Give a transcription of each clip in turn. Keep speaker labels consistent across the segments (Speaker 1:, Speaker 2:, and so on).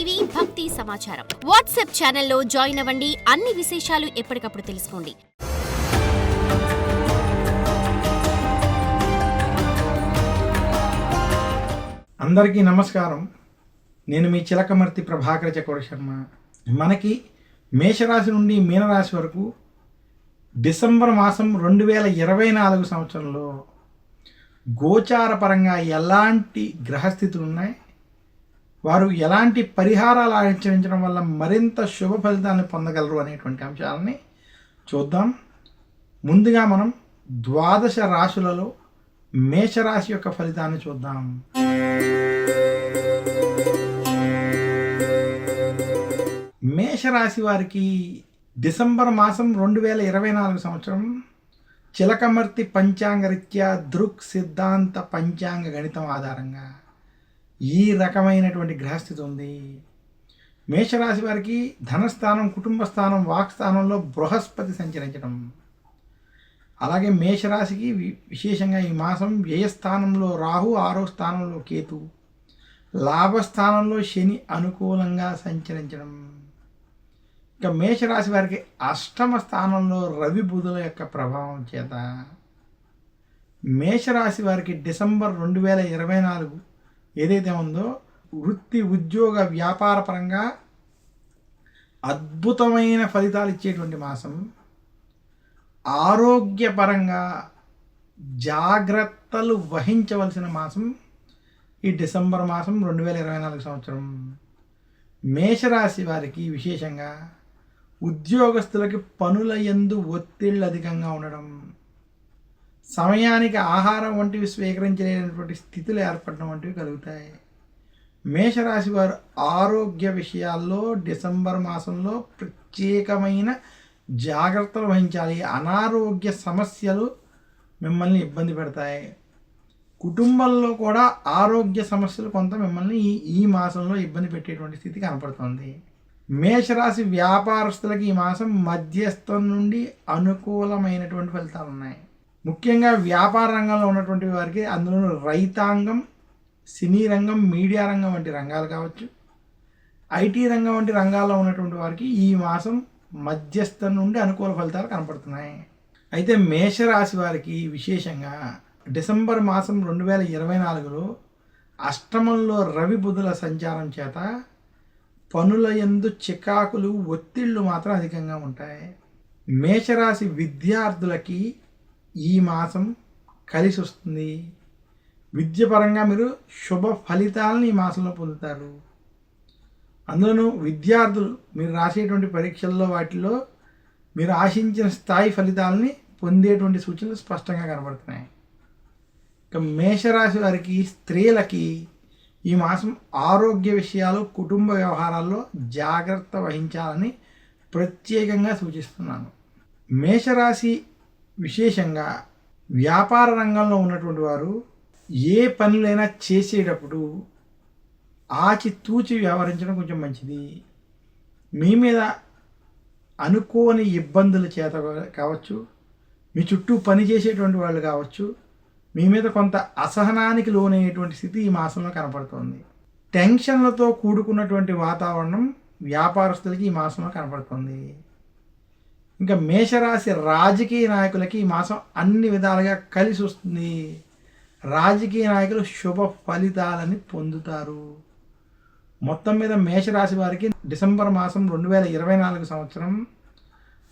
Speaker 1: TV భక్తి సమాచారం WhatsApp ఛానల్లో జాయిన్ అవ్వండి. అన్ని విశేషాలు ఎప్పటికప్పుడు తెలుసుకోండి.
Speaker 2: అందరికీ నమస్కారం. నేను మీ చిలకమర్తి ప్రభాకర చక్రవర్తి శర్మ. మనకి మేషరాశి నుండి మీనరాశి వరకు డిసెంబర్ మాసం 2024 సంవత్సరంలో గోచార పరంగా ఎలాంటి గ్రహస్థితులు ఉన్నాయి, వారు ఎలాంటి పరిహారాలు ఆచరించడం వల్ల మరింత శుభ ఫలితాలను పొందగలరు అనేటువంటి అంశాలని చూద్దాం. ముందుగా మనం ద్వాదశ రాశులలో మేషరాశి యొక్క ఫలితాన్ని చూద్దాం. మేషరాశి వారికి డిసెంబర్ మాసం 2024 సంవత్సరం చిలకమర్తి పంచాంగరీత్యా దృక్ సిద్ధాంత పంచాంగ గణితం ఆధారంగా ఈ రకమైనటువంటి గ్రహస్థితి ఉంది. మేషరాశి వారికి ధనస్థానం, కుటుంబ స్థానం, వాక్స్థానంలో బృహస్పతి సంచరించడం, అలాగే మేషరాశికి విశేషంగా ఈ మాసం వ్యయస్థానంలో రాహు, 6వ స్థానంలో కేతు, లాభస్థానంలో శని అనుకూలంగా సంచరించడం. ఇక మేషరాశి వారికి అష్టమ స్థానంలో రవి బుధుల యొక్క ప్రభావం చేత మేషరాశి వారికి డిసెంబర్ 2024 ఏదైతే ఉందో వృత్తి, ఉద్యోగ, వ్యాపార పరంగా అద్భుతమైన ఫలితాలు ఇచ్చేటువంటి మాసం. ఆరోగ్యపరంగా జాగ్రత్తలు వహించవలసిన మాసం ఈ డిసెంబర్ మాసం 2024 సంవత్సరం. మేషరాశి వారికి విశేషంగా ఉద్యోగస్తులకి పనుల యందు ఒత్తిళ్ళు అధికంగా ఉండడం, సమయానికి ఆహారం వంటివి స్వీకరించలేనటువంటి స్థితులు ఏర్పడడం వంటివి కలుగుతాయి. మేషరాశి వారు ఆరోగ్య విషయాల్లో డిసెంబర్ మాసంలో ప్రత్యేకమైన జాగ్రత్తలు వహించాలి. అనారోగ్య సమస్యలు మిమ్మల్ని ఇబ్బంది పెడతాయి. కుటుంబంలో కూడా ఆరోగ్య సమస్యలు కొంత మిమ్మల్ని ఈ మాసంలో ఇబ్బంది పెట్టేటువంటి స్థితి కనపడుతుంది. మేషరాశి వ్యాపారస్తులకి ఈ మాసం మధ్యస్థం నుండి అనుకూలమైనటువంటి ఫలితాలు ఉన్నాయి. ముఖ్యంగా వ్యాపార రంగంలో ఉన్నటువంటి వారికి, అందులో రైతాంగం, సినీ రంగం, మీడియా రంగం వంటి రంగాలు కావచ్చు, ఐటీ రంగం వంటి రంగాల్లో ఉన్నటువంటి వారికి ఈ మాసం మధ్యస్థం నుండి అనుకూల ఫలితాలు కనపడుతున్నాయి. అయితే మేషరాశి వారికి విశేషంగా డిసెంబర్ మాసం 2024లో అష్టమంలో రవి బుధుల సంచారం చేత పనుల యందు చికాకులు, ఒత్తిళ్లు మాత్రం అధికంగా ఉంటాయి. మేషరాశి విద్యార్థులకి ఈ మాసం కలిసి వస్తుంది. విద్యపరంగా మీరు శుభ ఫలితాలను ఈ మాసంలో పొందుతారు. అందులోనూ విద్యార్థులు మీరు రాసేటువంటి పరీక్షల్లో వాటిలో మీరు ఆశించిన స్థాయి ఫలితాలని పొందేటువంటి సూచనలు స్పష్టంగా కనబడుతున్నాయి. ఇక మేషరాశి వారికి స్త్రీలకి ఈ మాసం ఆరోగ్య విషయాలు, కుటుంబ వ్యవహారాల్లో జాగ్రత్త వహించాలని ప్రత్యేకంగా సూచిస్తున్నాను. మేషరాశి విశేషంగా వ్యాపార రంగంలో ఉన్నటువంటి వారు ఏ పనులైనా చేసేటప్పుడు ఆచితూచి వ్యవహరించడం కొంచెం మంచిది. మీ మీద అనుకోని ఇబ్బందుల చేత కావచ్చు, మీ చుట్టూ పనిచేసేటువంటి వాళ్ళు కావచ్చు, మీ మీద కొంత అసహనానికి లోనయ్యేటువంటి స్థితి ఈ మాసంలో కనపడుతుంది. టెన్షన్లతో కూడుకున్నటువంటి వాతావరణం వ్యాపారస్తులకి ఈ మాసంలో కనపడుతుంది. ఇంకా మేషరాశి రాజకీయ నాయకులకి ఈ మాసం అన్ని విధాలుగా కలిసి వస్తుంది. రాజకీయ నాయకులు శుభ ఫలితాలని పొందుతారు. మొత్తం మీద మేషరాశి వారికి డిసెంబర్ మాసం 2024 సంవత్సరం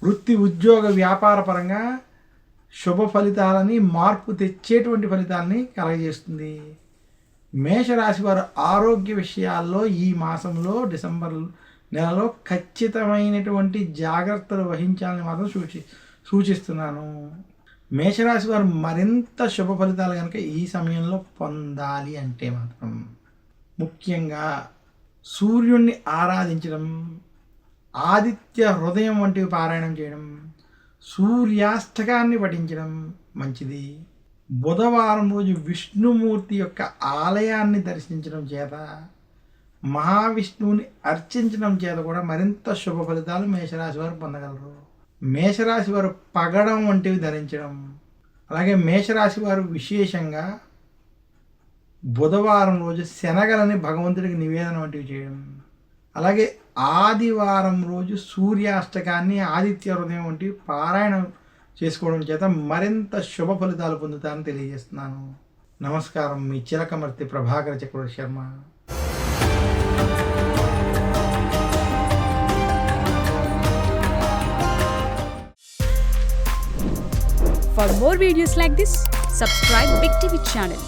Speaker 2: వృత్తి, ఉద్యోగ, వ్యాపార పరంగా శుభ ఫలితాలని, మార్పు తెచ్చేటువంటి ఫలితాలని కలగజేస్తుంది. మేషరాశి వారు ఆరోగ్య విషయాల్లో ఈ మాసంలో డిసెంబర్ నెలలో ఖచ్చితమైనటువంటి జాగ్రత్తలు వహించాలని మాత్రం సూచిస్తున్నాను. మేషరాశి వారు మరింత శుభ ఫలితాలు కనుక ఈ సమయంలో పొందాలి అంటే మాత్రం ముఖ్యంగా సూర్యుడిని ఆరాధించడం, ఆదిత్య హృదయం వంటివి పారాయణం చేయడం, సూర్యాష్టకాన్ని పఠించడం మంచిది. బుధవారం రోజు విష్ణుమూర్తి యొక్క ఆలయాన్ని దర్శించడం చేత, మహావిష్ణువుని అర్చించడం చేత కూడా మరింత శుభ ఫలితాలు మేషరాశి వారు పొందగలరు. మేషరాశి వారు పగడం వంటివి ధరించడం, అలాగే మేషరాశి వారు విశేషంగా బుధవారం రోజు శనగలని భగవంతుడికి నివేదన వంటివి చేయడం, అలాగే ఆదివారం రోజు సూర్యాష్టకాన్ని, ఆదిత్య హృదయం వంటి పారాయణం చేసుకోవడం చేత మరింత శుభ ఫలితాలు పొందుతారని తెలియజేస్తున్నాను. నమస్కారం, మీ చిలకమర్తి ప్రభాకర చక్రవర్తి Sharma.
Speaker 3: For more videos like this, subscribe Big TV channel.